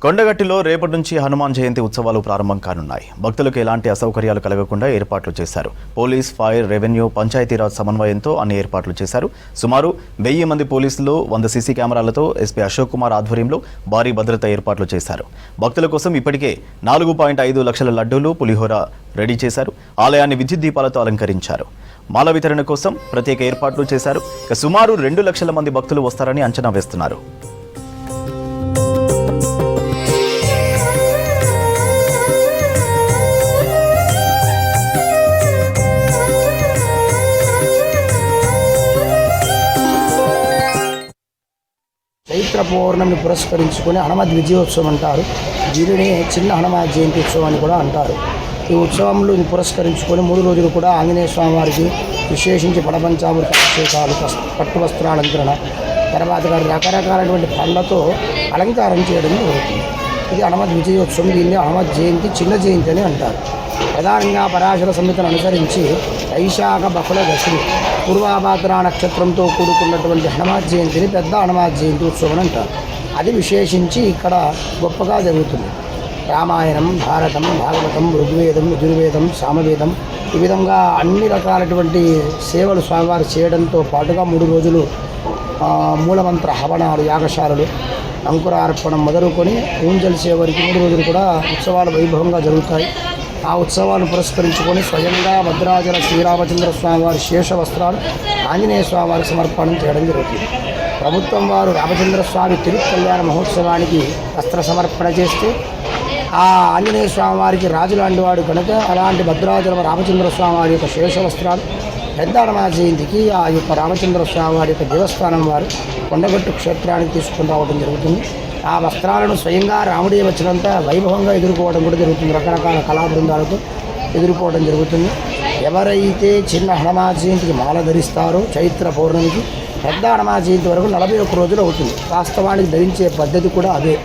కొండగట్టిలో రేపటి నుంచి హనుమాన్ జయంతి ఉత్సవాలు ప్రారంభం కానున్నాయి. భక్తులకు ఎలాంటి అసౌకర్యాలు కలగకుండా ఏర్పాట్లు చేశారు. పోలీస్, ఫైర్, రెవెన్యూ, పంచాయతీరాజ్ సమన్వయంతో అన్ని ఏర్పాట్లు చేశారు. సుమారు 1000 మంది పోలీసులు, 100 సీసీ కెమెరాలతో ఎస్పీ అశోక్ కుమార్ ఆధ్వర్యంలో భారీ భద్రతా ఏర్పాట్లు చేశారు. భక్తుల కోసం ఇప్పటికే 4.5 లక్షల లడ్డూలు, పులిహోర రెడీ చేశారు. ఆలయాన్ని విద్యుత్ దీపాలతో అలంకరించారు. మాల వితరణ కోసం ప్రత్యేక ఏర్పాట్లు చేశారు. సుమారు 2 లక్షల మంది భక్తులు వస్తారని అంచనా వేస్తున్నారు. చైత్ర పౌర్ణమిని పురస్కరించుకొని హనుమద్ విజయోత్సవం అంటారు. దీనిని చిన్న హనుమాన్ జయంతి ఉత్సవం అని కూడా అంటారు. ఈ ఉత్సవంలో పురస్కరించుకొని 3 రోజులు కూడా ఆంజనేయ స్వామి వారికి విశేషించి పడపంచామృత అభిషేకాలు, పట్టు వస్త్రాలంకరణ, తర్వాత రకరకాలైనటువంటి పళ్ళతో అలంకారం చేయడం జరుగుతుంది. ఇది హనుమద్ విజయోత్సవం. దీన్ని హనుమద్ జయంతి, చిన్న జయంతి అని అంటారు. ప్రధానంగా పరాశర సంహితను అనుసరించి వైశాఖ బహుళ దశమి పూర్వాభాద్ర నక్షత్రంతో కూడుకున్నటువంటి హనుమాన్ జయంతిని పెద్ద హనుమాన్ జయంతి ఉత్సవం అంటారు. అది విశేషించి ఇక్కడ గొప్పగా జరుగుతుంది. రామాయణం, భారతం, భాగవతం, ఋగ్వేదం, యజుర్వేదం, సామవేదం ఈ విధంగా అన్ని రకాలటువంటి సేవలు స్వామివారు చేయడంతో పాటుగా 3 రోజులు మూలమంత్ర హవనాలు, యాగశాలలు, అంకురార్పణం మొదలుకొని ఊంజల్ సేవరికి 3 రోజులు కూడా ఉత్సవాలు వైభవంగా జరుగుతాయి. ఆ ఉత్సవాలను పురస్కరించుకొని స్వయంగా భద్రాచల శ్రీరామచంద్ర స్వామివారి శేష వస్త్రాలు ఆంజనేయ స్వామివారికి సమర్పణం చేయడం జరుగుతుంది. ప్రభుత్వం వారు రామచంద్ర స్వామి తిరుగు కళ్యాణ మహోత్సవానికి వస్త్ర సమర్పణ చేస్తే ఆ ఆంజనేయ స్వామివారికి రాజు లాంటి వాడు కనుక అలాంటి భద్రాచల రామచంద్ర స్వామివారి యొక్క శేష వస్త్రాలు పెద్ద హనుమాన్ జయంతికి ఆ యొక్క రామచంద్ర స్వామివారి యొక్క దేవస్థానం వారు కొండగట్టు క్షేత్రానికి తీసుకుని రావడం జరుగుతుంది. ఆ వస్త్రాలను స్వయంగా రాముడే వచ్చినంత వైభవంగా ఎదుర్కోవడం కూడా జరుగుతుంది. రకరకాల కళా బృందాలతో ఎదుర్కోవడం జరుగుతుంది. ఎవరైతే చిన్న హనుమాన్ జయంతికి మాల ధరిస్తారో చైత్ర పౌర్ణమికి పెద్ద హనుమాన్ జయంతి వరకు 41 రోజులు అవుతుంది. వాస్తవానికి ధరించే పద్ధతి కూడా అదే.